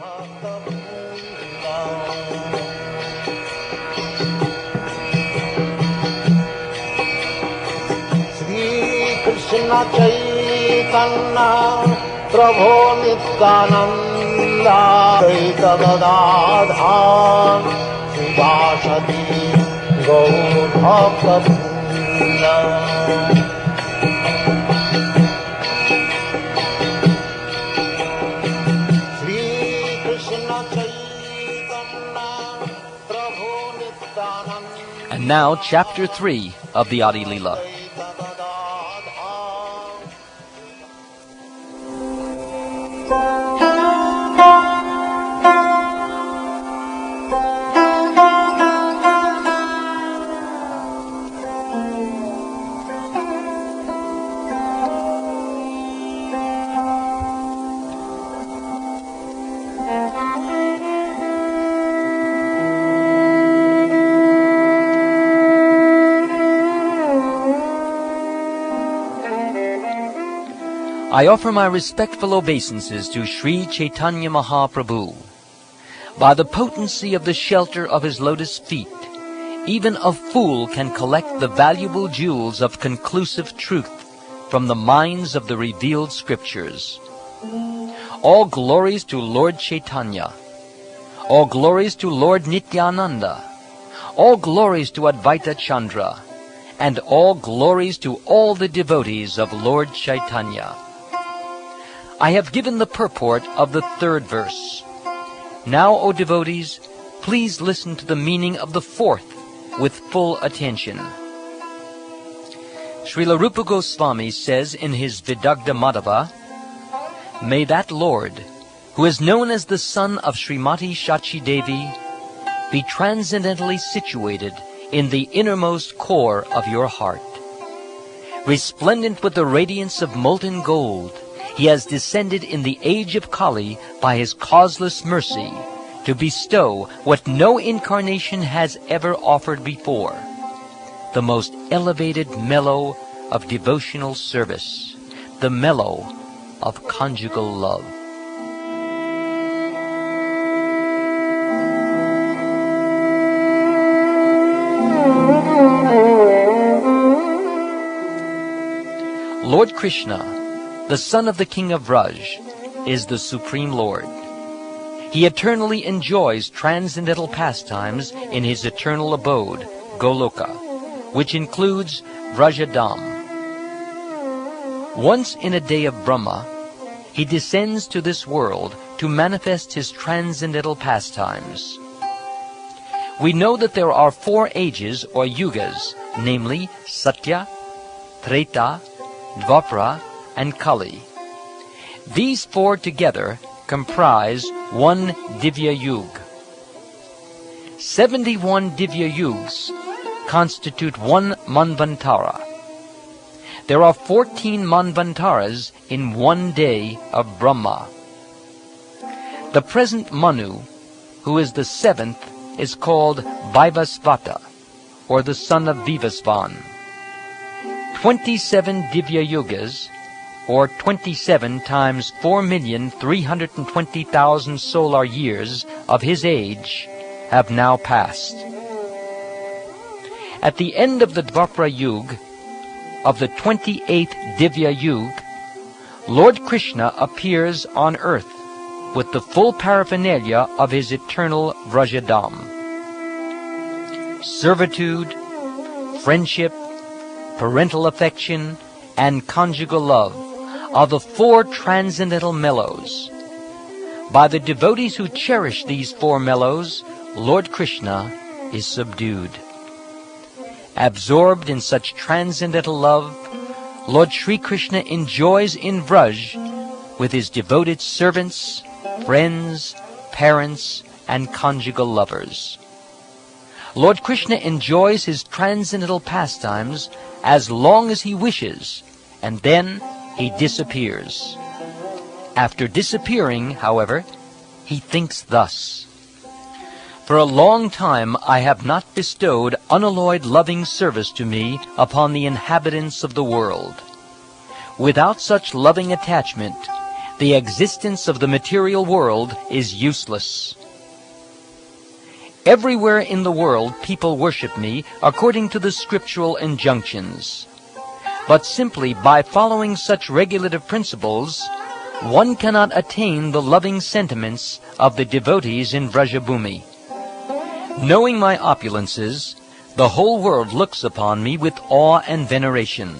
Krishna Chaitanya Prabhu Nityananda Advaita Gadadhar Sivasati Gaur Bhakta-vrinda. Shri Krishna Chaitanya Prabhu Nityananda. And now, Chapter 3 of the Adi Leela. I offer my respectful obeisances to Sri Chaitanya Mahaprabhu. By the potency of the shelter of his lotus feet, even a fool can collect the valuable jewels of conclusive truth from the minds of the revealed scriptures. All glories to Lord Chaitanya. All glories to Lord Nityananda. All glories to Advaita Chandra. And all glories to all the devotees of Lord Chaitanya. I have given the purport of the third verse. Now, O devotees, please listen to the meaning of the fourth with full attention. Srila Rupa Goswami says in his Vidagdha Madhava, "May that Lord, who is known as the son of Srimati Shachi Devi, be transcendently situated in the innermost core of your heart. Resplendent with the radiance of molten gold, he has descended in the age of Kali by his causeless mercy to bestow what no incarnation has ever offered before, the most elevated mellow of devotional service, the mellow of conjugal love." Lord Krishna, the son of the king of Vraj, is the supreme Lord. He eternally enjoys transcendental pastimes in his eternal abode, Goloka, which includes Vrajadam. Once in a day of Brahma, he descends to this world to manifest his transcendental pastimes. We know that there are 4 ages or yugas, namely Satya, Treta, Dvapara, and Kali. These 4 together comprise one Divya Yug. 71 Divya Yugs constitute one Manvantara. There are 14 Manvantaras in one day of Brahma. The present Manu, who is the 7th, is called Vaivasvata, or the son of Vivasvan. 27 Divya Yugas, or 27 times 4,320,000 solar years of his age, have now passed. At the end of the Dvapara Yuga, of the 28th Divya Yuga, Lord Krishna appears on earth with the full paraphernalia of his eternal Vrajadam. Servitude, friendship, parental affection, and conjugal love are the 4 transcendental mellows. By the devotees who cherish these 4 mellows, Lord Krishna is subdued. Absorbed in such transcendental love, Lord Sri Krishna enjoys in Vraj with his devoted servants, friends, parents, and conjugal lovers. Lord Krishna enjoys his transcendental pastimes as long as he wishes, and then he disappears. After disappearing, however, he thinks thus: "For a long time I have not bestowed unalloyed loving service to me upon the inhabitants of the world. Without such loving attachment, the existence of the material world is useless. Everywhere in the world people worship me according to the scriptural injunctions. But simply by following such regulative principles, one cannot attain the loving sentiments of the devotees in Vrajabhumi. Knowing my opulences, the whole world looks upon me with awe and veneration.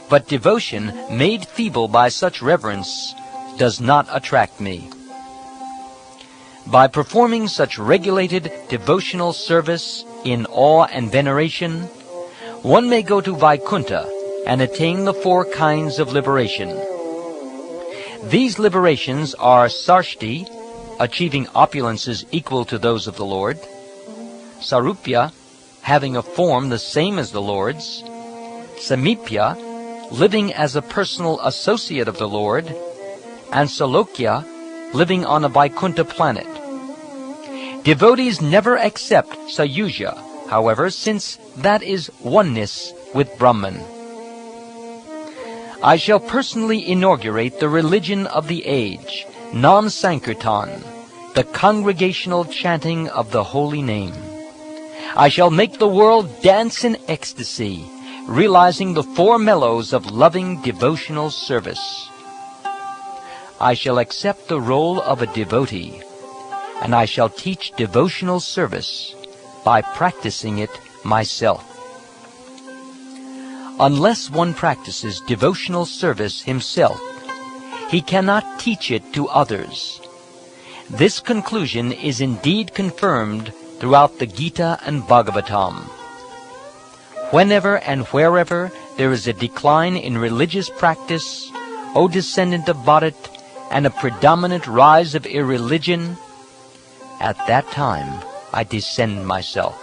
But devotion made feeble by such reverence does not attract me. By performing such regulated devotional service in awe and veneration, one may go to Vaikuntha and attain the 4 kinds of liberation. These liberations are Sarshti, achieving opulences equal to those of the Lord; Sarupya, having a form the same as the Lord's; Samipya, living as a personal associate of the Lord; and Salokya, living on a Vaikuntha planet. Devotees never accept Sayuja, however, since that is oneness with Brahman. I shall personally inaugurate the religion of the age, Nam Sankirtan, the congregational chanting of the holy name. I shall make the world dance in ecstasy, realizing the 4 mellows of loving devotional service. I shall accept the role of a devotee, and I shall teach devotional service by practicing it myself. Unless one practices devotional service himself, he cannot teach it to others. This conclusion is indeed confirmed throughout the Gita and Bhagavatam. Whenever and wherever there is a decline in religious practice, O descendant of Bharat, and a predominant rise of irreligion, at that time I descend myself.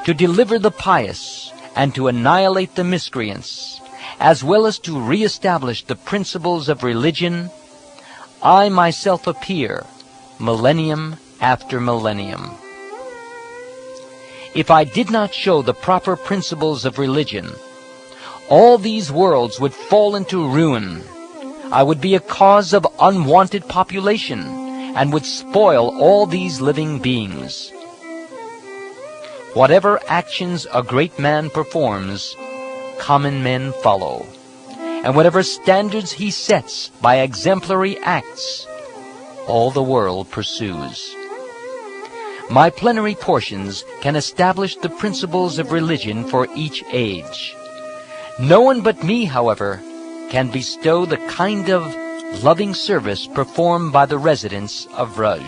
To deliver the pious and to annihilate the miscreants, as well as to re-establish the principles of religion, I myself appear, millennium after millennium. If I did not show the proper principles of religion, all these worlds would fall into ruin. I would be a cause of unwanted population and would spoil all these living beings. Whatever actions a great man performs, common men follow. And whatever standards he sets by exemplary acts, all the world pursues. My plenary portions can establish the principles of religion for each age. No one but me, however, can bestow the kind of loving service performed by the residents of Vraj.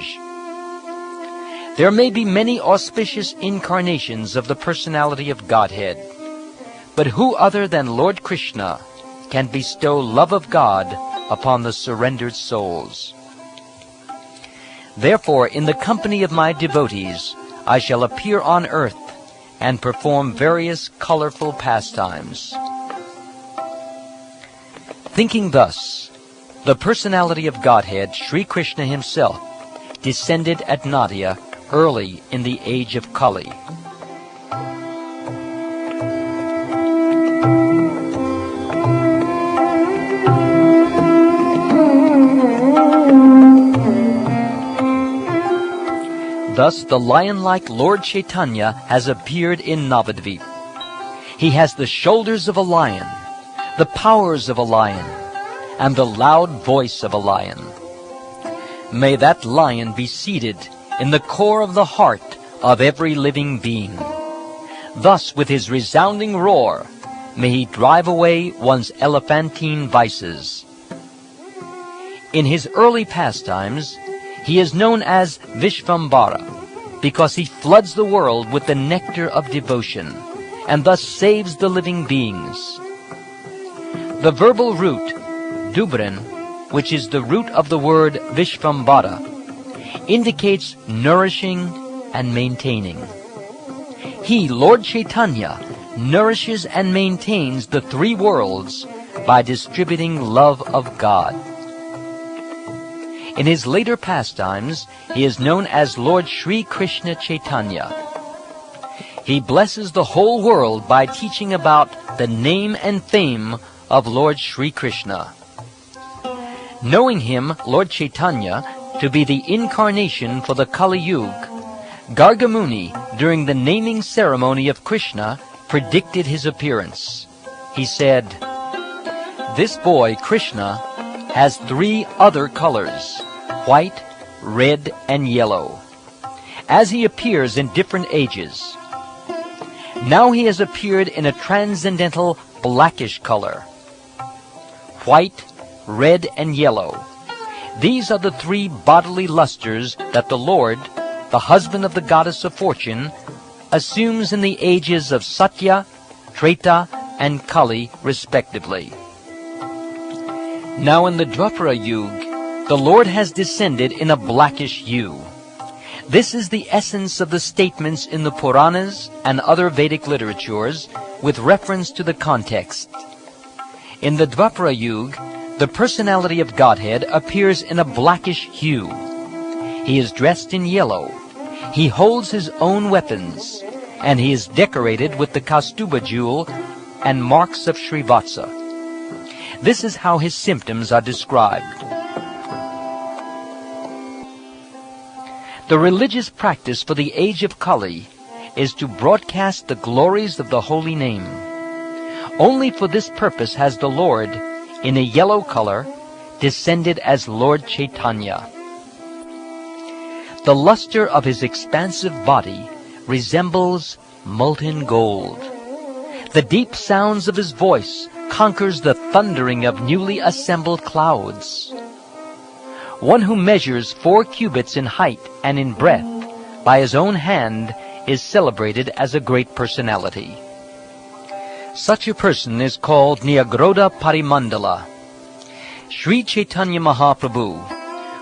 There may be many auspicious incarnations of the personality of Godhead, but who other than Lord Krishna can bestow love of God upon the surrendered souls? Therefore, in the company of my devotees, I shall appear on earth and perform various colorful pastimes. Thinking thus, the personality of Godhead, Sri Krishna himself, descended at Nadia early in the age of Kali. Thus the lion-like Lord Chaitanya has appeared in Navadvip. He has the shoulders of a lion, the powers of a lion, and the loud voice of a lion. May that lion be seated in the core of the heart of every living being. Thus, with his resounding roar, may he drive away one's elephantine vices. In his early pastimes, he is known as Vishvambara, because he floods the world with the nectar of devotion, and thus saves the living beings. The verbal root, Dubran, which is the root of the word Vishvambara, indicates nourishing and maintaining. He, Lord Chaitanya, nourishes and maintains the 3 worlds by distributing love of God. In his later pastimes, he is known as Lord Sri Krishna Chaitanya. He blesses the whole world by teaching about the name and fame of Lord Sri Krishna. Knowing him, Lord Chaitanya, to be the incarnation for the Kali Yuga, Gargamuni, during the naming ceremony of Krishna, predicted his appearance. He said, "This boy, Krishna, has 3 other colors, white, red, and yellow, as he appears in different ages. Now he has appeared in a transcendental blackish color. White, red, and yellow. These are the 3 bodily lusters that the Lord, the husband of the goddess of fortune, assumes in the ages of Satya, Treta, and Kali, respectively. Now in the Dwapara Yuga, the Lord has descended in a blackish hue. This is the essence of the statements in the Puranas and other Vedic literatures with reference to the context. In the Dwapara Yuga, the personality of Godhead appears in a blackish hue. He is dressed in yellow. He holds his own weapons, and he is decorated with the Kaustubha jewel and marks of Srivatsa. This is how his symptoms are described. The religious practice for the age of Kali is to broadcast the glories of the holy name. Only for this purpose has the Lord, in a yellow color, descended as Lord Chaitanya. The luster of his expansive body resembles molten gold. The deep sounds of his voice conquers the thundering of newly assembled clouds. One who measures 4 cubits in height and in breadth by his own hand is celebrated as a great personality. Such a person is called Nyagroda Parimandala. Sri Chaitanya Mahaprabhu,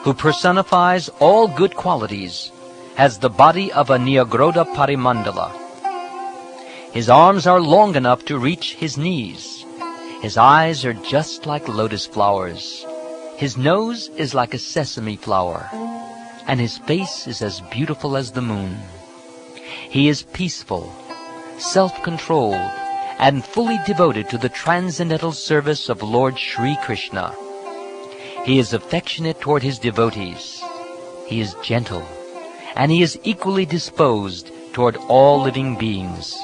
who personifies all good qualities, has the body of a Nyagroda Parimandala. His arms are long enough to reach his knees. His eyes are just like lotus flowers. His nose is like a sesame flower, and his face is as beautiful as the moon. He is peaceful, self-controlled, and fully devoted to the transcendental service of Lord Sri Krishna. He is affectionate toward his devotees. He is gentle, and he is equally disposed toward all living beings.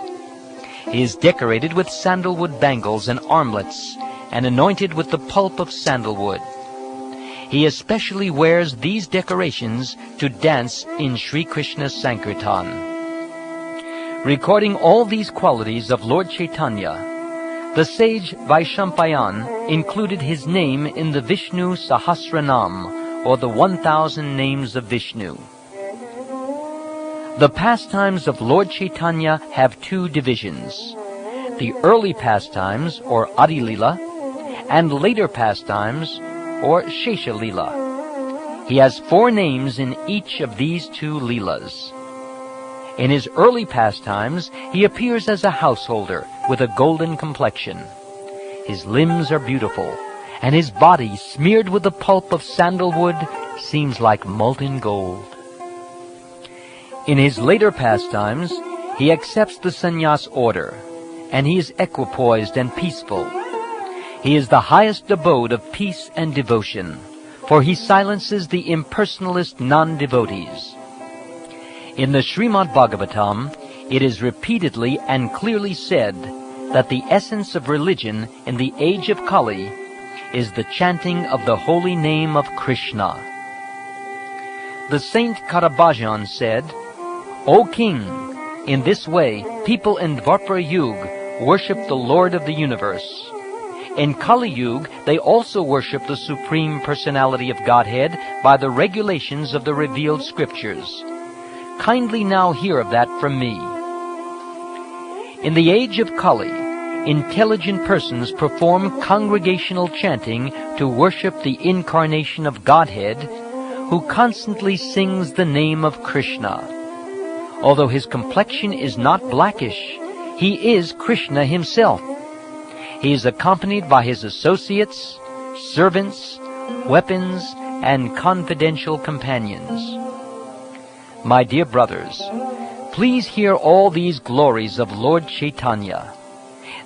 He is decorated with sandalwood bangles and armlets, and anointed with the pulp of sandalwood. He especially wears these decorations to dance in Sri Krishna Sankirtan. Recording all these qualities of Lord Chaitanya, the sage Vaishampayan included his name in the Vishnu Sahasranam, or the 1,000 names of Vishnu. The pastimes of Lord Chaitanya have 2 divisions: the early pastimes, or Adi Lila, and later pastimes, or Shesha Lila. He has 4 names in each of these 2 Leelas. In his early pastimes, he appears as a householder with a golden complexion. His limbs are beautiful, and his body, smeared with the pulp of sandalwood, seems like molten gold. In his later pastimes, he accepts the sannyas order, and he is equipoised and peaceful. He is the highest abode of peace and devotion, for he silences the impersonalist non-devotees. In the Srimad Bhagavatam, it is repeatedly and clearly said that the essence of religion in the age of Kali is the chanting of the holy name of Krishna. The saint Karabhajan said, "O king, in this way people in Dwapara Yuga worship the Lord of the universe. In Kali Yuga, they also worship the Supreme Personality of Godhead by the regulations of the revealed scriptures. Kindly now hear of that from me. In the age of Kali, intelligent persons perform congregational chanting to worship the incarnation of Godhead, who constantly sings the name of Krishna. Although his complexion is not blackish, he is Krishna himself. He is accompanied by his associates, servants, weapons, and confidential companions." My dear brothers, please hear all these glories of Lord Chaitanya.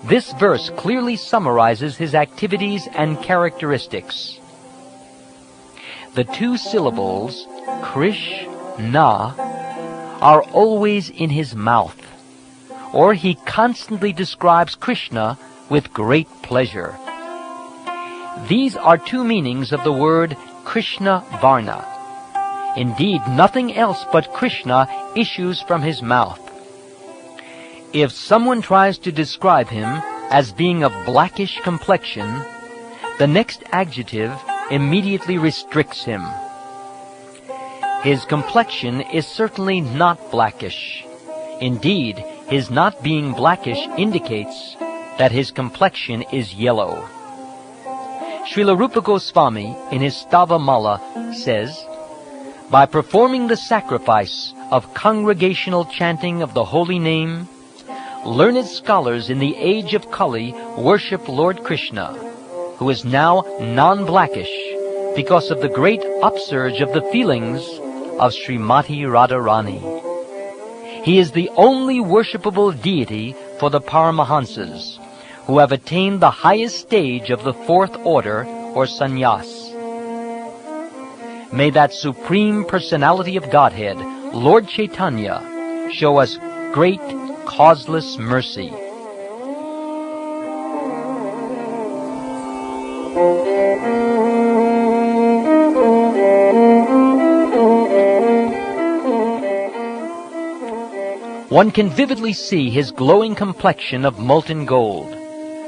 This verse clearly summarizes his activities and characteristics. the two syllables, Krishna, are always in his mouth, or he constantly describes Krishna with great pleasure. These are two meanings of the word Krishna Varna. Indeed, nothing else but Krishna issues from his mouth. If someone tries to describe him as being of blackish complexion, the next adjective immediately restricts him. His complexion is certainly not blackish. Indeed, his not being blackish indicates that his complexion is yellow. Srila Rupa Goswami, in his Stava Mala, says, by performing the sacrifice of congregational chanting of the holy name, learned scholars in the age of Kali worship Lord Krishna, who is now non-blackish because of the great upsurge of the feelings of Srimati Radharani. He is the only worshipable deity for the Paramahansas, who have attained the highest stage of the fourth order, or sannyas. May that Supreme Personality of Godhead, Lord Chaitanya, show us great causeless mercy. One can vividly see his glowing complexion of molten gold,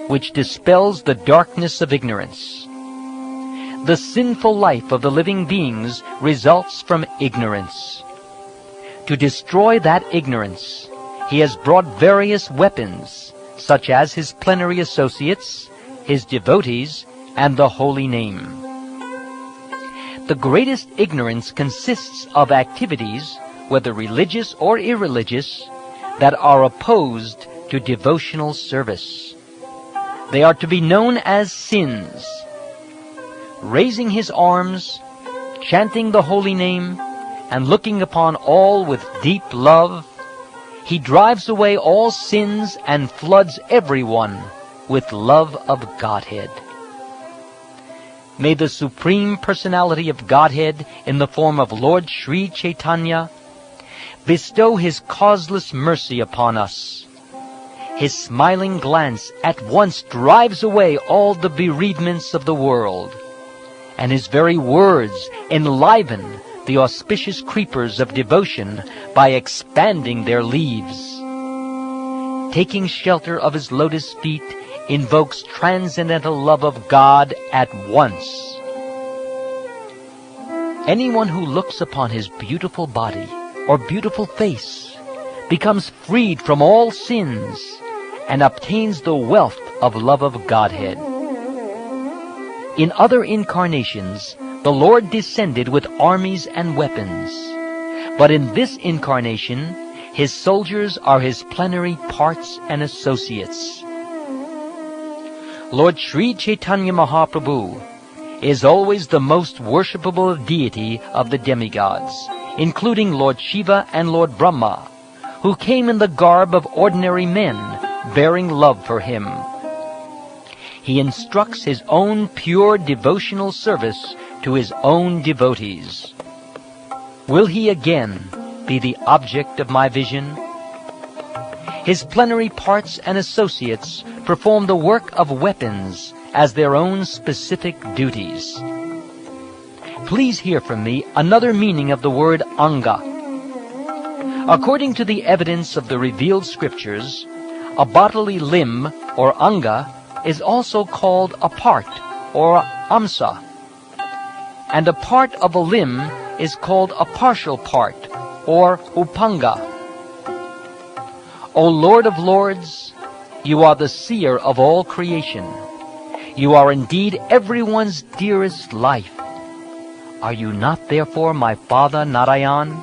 which dispels the darkness of ignorance. The sinful life of the living beings results from ignorance. To destroy that ignorance, he has brought various weapons, such as his plenary associates, his devotees, and the holy name. The greatest ignorance consists of activities, whether religious or irreligious, that are opposed to devotional service. They are to be known as sins. Raising his arms, chanting the holy name, and looking upon all with deep love, he drives away all sins and floods everyone with love of Godhead. May the Supreme Personality of Godhead, in the form of Lord Sri Chaitanya, bestow his causeless mercy upon us. His smiling glance at once drives away all the bereavements of the world, and his very words enliven the auspicious creepers of devotion by expanding their leaves. Taking shelter of his lotus feet invokes transcendental love of God at once. Anyone who looks upon his beautiful body or beautiful face becomes freed from all sins and obtains the wealth of love of Godhead. In other incarnations, the Lord descended with armies and weapons, but in this incarnation, his soldiers are his plenary parts and associates. Lord Sri Chaitanya Mahaprabhu is always the most worshipable deity of the demigods, including Lord Shiva and Lord Brahma, who came in the garb of ordinary men, bearing love for him. He instructs his own pure devotional service to his own devotees. Will he again be the object of my vision? His plenary parts and associates perform the work of weapons as their own specific duties. Please hear from me another meaning of the word anga. According to the evidence of the revealed scriptures, a bodily limb, or anga, is also called a part, or amsa, and a part of a limb is called a partial part, or upanga. O Lord of Lords, you are the seer of all creation. You are indeed everyone's dearest life. Are you not therefore my father Narayan?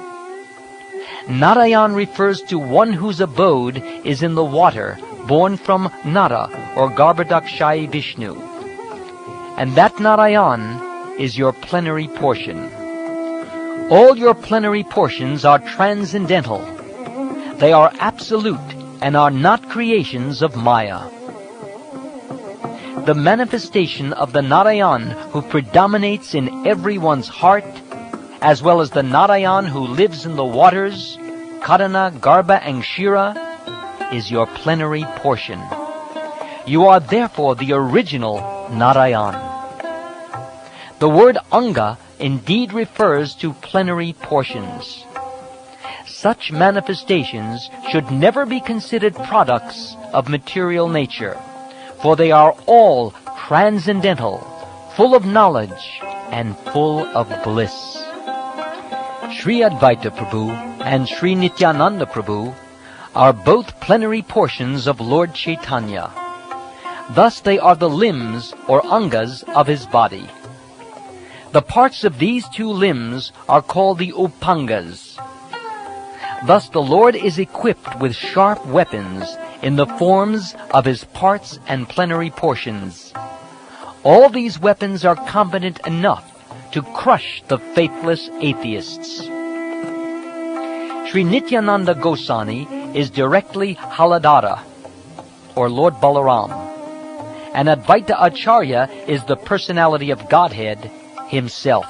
Narayan refers to one whose abode is in the water, born from Nara, or Garbhodakshayi Vishnu. And that Narayan is your plenary portion. All your plenary portions are transcendental. They are absolute and are not creations of Maya. the manifestation of the Narayan who predominates in everyone's heart, as well as the Narayan who lives in the waters, Karana, Garbha, and Shira, is your plenary portion. You are therefore the original Narayan. The word Anga indeed refers to plenary portions. Such manifestations should never be considered products of material nature, for they are all transcendental, full of knowledge, and full of bliss. Sri Advaita Prabhu and Sri Nityananda Prabhu are both plenary portions of Lord Chaitanya. Thus they are the limbs or angas of his body. The parts of these two limbs are called the upangas. Thus the Lord is equipped with sharp weapons in the forms of his parts and plenary portions. All these weapons are competent enough to crush the faithless atheists. Sri Nityananda Goswami is directly Haladara, or Lord Balaram, and Advaita Acharya is the personality of Godhead himself.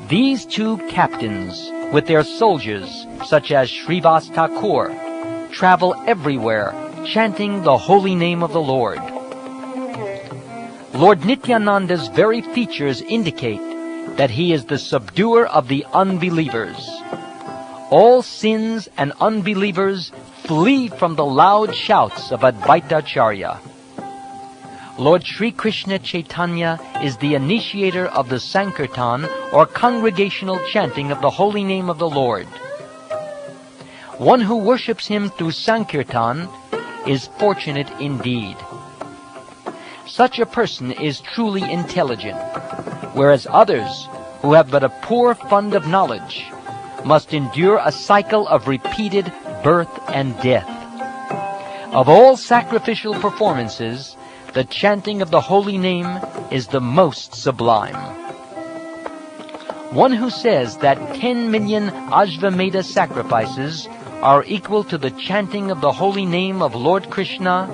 These two captains, with their soldiers, such as Srivas Thakur, travel everywhere, chanting the holy name of the Lord. Lord Nityananda's very features indicate that he is the subduer of the unbelievers. All sins and unbelievers flee from the loud shouts of Advaita Acharya. Lord Sri Krishna Chaitanya is the initiator of the Sankirtan, or congregational chanting of the holy name of the Lord. One who worships him through Sankirtan is fortunate indeed. Such a person is truly intelligent, whereas others, who have but a poor fund of knowledge, must endure a cycle of repeated birth and death. Of all sacrificial performances, the chanting of the holy name is the most sublime. One who says that 10 million Ashvamedha sacrifices are equal to the chanting of the holy name of Lord Krishna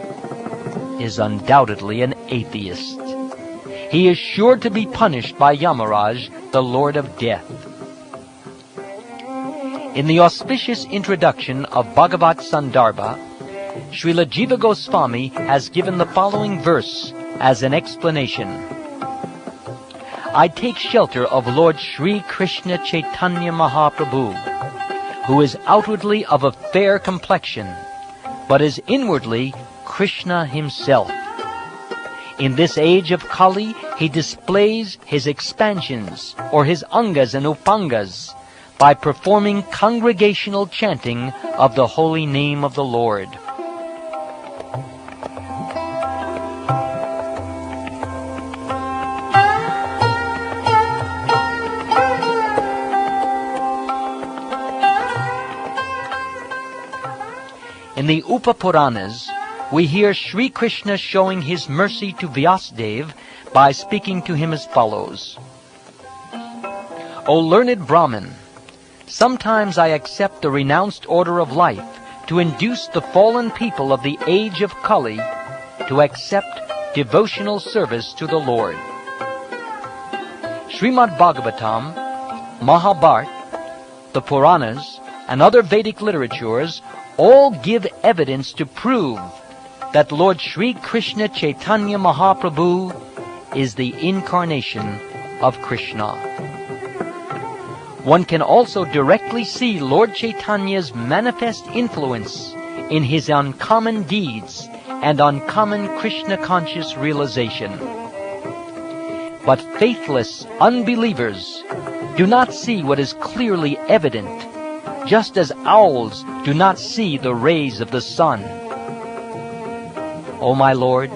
is undoubtedly an atheist. He is sure to be punished by Yamaraj, the Lord of Death. In the auspicious introduction of Bhagavat Sandarbha, Srila Jiva Goswami has given the following verse as an explanation. I take shelter of Lord Sri Krishna Chaitanya Mahaprabhu, who is outwardly of a fair complexion, but is inwardly Krishna himself. In this age of Kali, he displays his expansions, or his angas and upangas, by performing congregational chanting of the holy name of the Lord. In the Upapuranas, we hear Sri Krishna showing his mercy to Vyasadeva by speaking to him as follows. O learned Brahmin, sometimes I accept the renounced order of life to induce the fallen people of the age of Kali to accept devotional service to the Lord. Srimad Bhagavatam, Mahabharata, the Puranas, and other Vedic literatures all give evidence to prove that Lord Sri Krishna Chaitanya Mahaprabhu is the incarnation of Krishna. One can also directly see Lord Chaitanya's manifest influence in his uncommon deeds and uncommon Krishna-conscious realization. But faithless unbelievers do not see what is clearly evident, just as owls do not see the rays of the sun. O my Lord,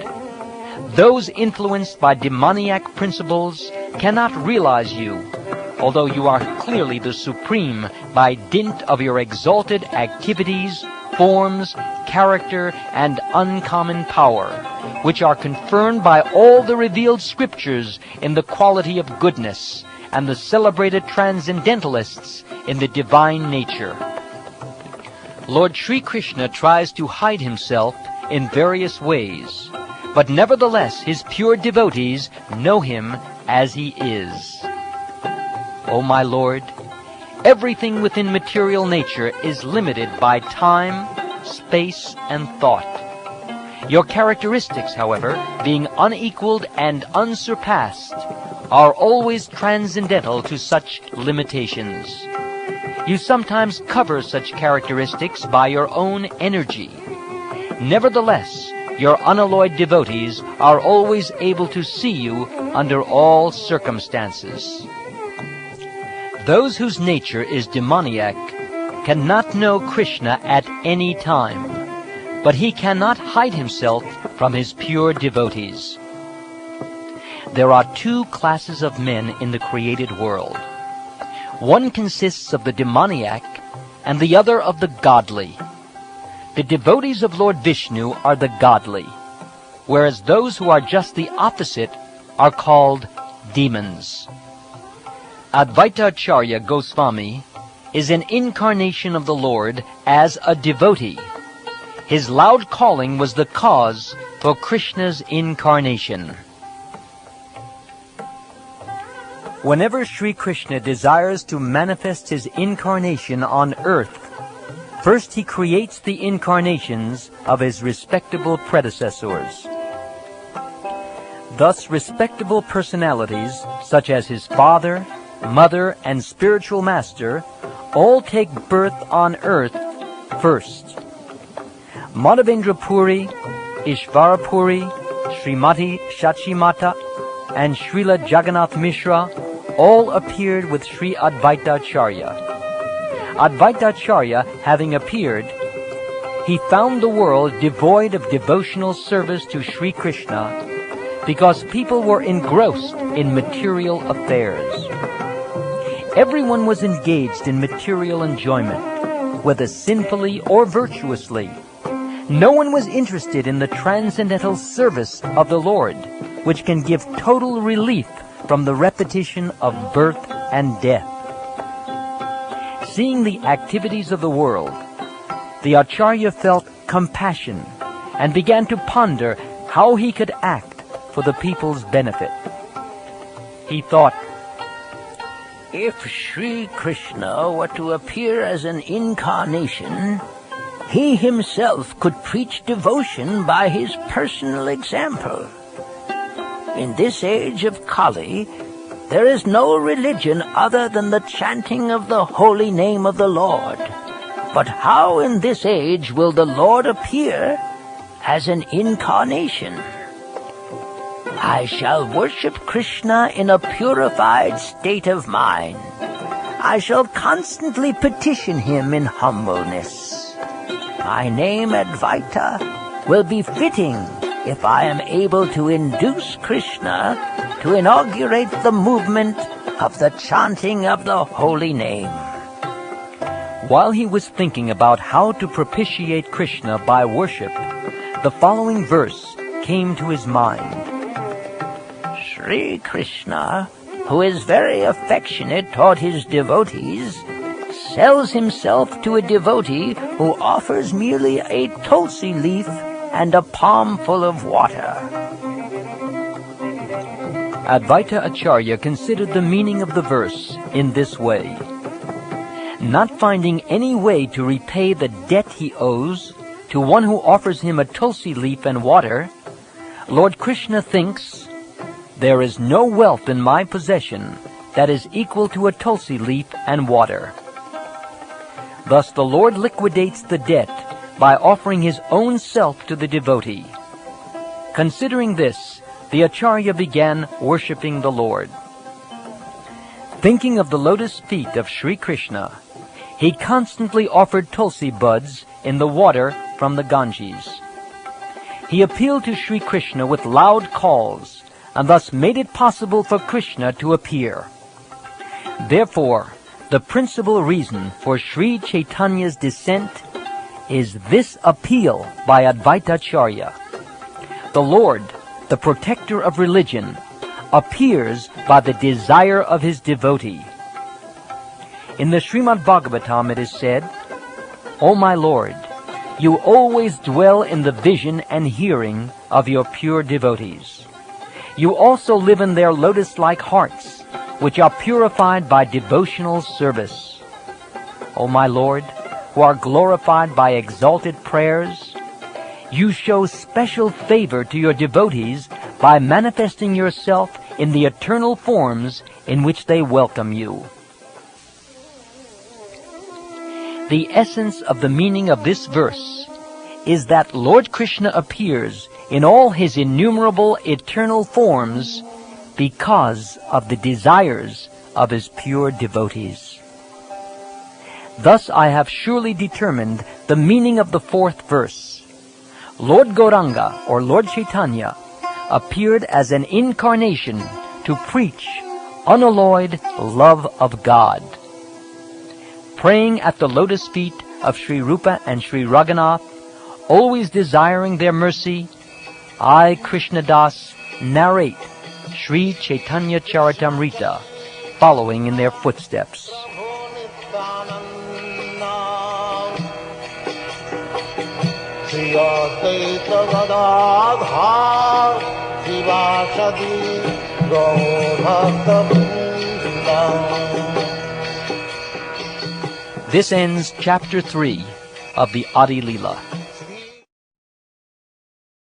those influenced by demoniac principles cannot realize you, although you are clearly the supreme by dint of your exalted activities, forms, character, and uncommon power, which are confirmed by all the revealed scriptures in the quality of goodness, and the celebrated transcendentalists in the divine nature. Lord Sri Krishna tries to hide himself in various ways, but nevertheless his pure devotees know him as he is. O my Lord, everything within material nature is limited by time, space, and thought. Your characteristics, however, being unequaled and unsurpassed, are always transcendental to such limitations. You sometimes cover such characteristics by your own energy. Nevertheless, your unalloyed devotees are always able to see you under all circumstances. Those whose nature is demoniac cannot know Krishna at any time, but he cannot hide himself from his pure devotees. There are two classes of men in the created world. One consists of the demoniac, and the other of the godly. The devotees of Lord Vishnu are the godly, whereas those who are just the opposite are called demons. Advaita Acharya Goswami is an incarnation of the Lord as a devotee. His loud calling was the cause for Krishna's incarnation. Whenever Sri Krishna desires to manifest his incarnation on earth, first he creates the incarnations of his respectable predecessors. Thus, respectable personalities such as his father, mother, and spiritual master all take birth on earth first. Madhavendra Puri, Ishvara Puri, Srimati Shachimata, and Srila Jagannath Mishra all appeared with Sri Advaita Acharya. Advaita Acharya having appeared, he found the world devoid of devotional service to Sri Krishna because people were engrossed in material affairs. Everyone was engaged in material enjoyment, whether sinfully or virtuously. No one was interested in the transcendental service of the Lord, which can give total relief from the repetition of birth and death. Seeing the activities of the world, the Acharya felt compassion and began to ponder how he could act for the people's benefit. He thought, if Sri Krishna were to appear as an incarnation, he himself could preach devotion by his personal example. In this age of Kali, there is no religion other than the chanting of the holy name of the Lord. But how in this age will the Lord appear as an incarnation? I shall worship Krishna in a purified state of mind. I shall constantly petition him in humbleness. My name Advaita will be fitting if I am able to induce Krishna to inaugurate the movement of the chanting of the holy name. While he was thinking about how to propitiate Krishna by worship, the following verse came to his mind. Sri Krishna, who is very affectionate toward his devotees, sells himself to a devotee who offers merely a tulsi leaf and a palm full of water. Advaita Acharya considered the meaning of the verse in this way. Not finding any way to repay the debt he owes to one who offers him a tulsi leaf and water, Lord Krishna thinks, there is no wealth in my possession that is equal to a tulsi leaf and water. Thus the Lord liquidates the debt by offering his own self to the devotee. Considering this, the Acharya began worshipping the Lord. Thinking of the lotus feet of Sri Krishna, he constantly offered tulsi buds in the water from the Ganges. He appealed to Sri Krishna with loud calls, and thus made it possible for Krishna to appear. Therefore, the principal reason for Sri Chaitanya's descent is this appeal by Advaita Acharya. The Lord, the protector of religion, appears by the desire of his devotee. In the Srimad Bhagavatam it is said, O my Lord, you always dwell in the vision and hearing of your pure devotees. You also live in their lotus-like hearts, which are purified by devotional service. O my Lord, who are glorified by exalted prayers, you show special favor to your devotees by manifesting yourself in the eternal forms in which they welcome you. The essence of the meaning of this verse is that Lord Krishna appears in all his innumerable eternal forms because of the desires of his pure devotees. Thus I have surely determined the meaning of the fourth verse. Lord Gauranga, or Lord Chaitanya, appeared as an incarnation to preach unalloyed love of God. Praying at the lotus feet of Sri Rupa and Sri Raghunath, always desiring their mercy, I, Krishna Das, narrate Sri Chaitanya Charitamrita, following in their footsteps. This ends Chapter 3 of the Adi Leela.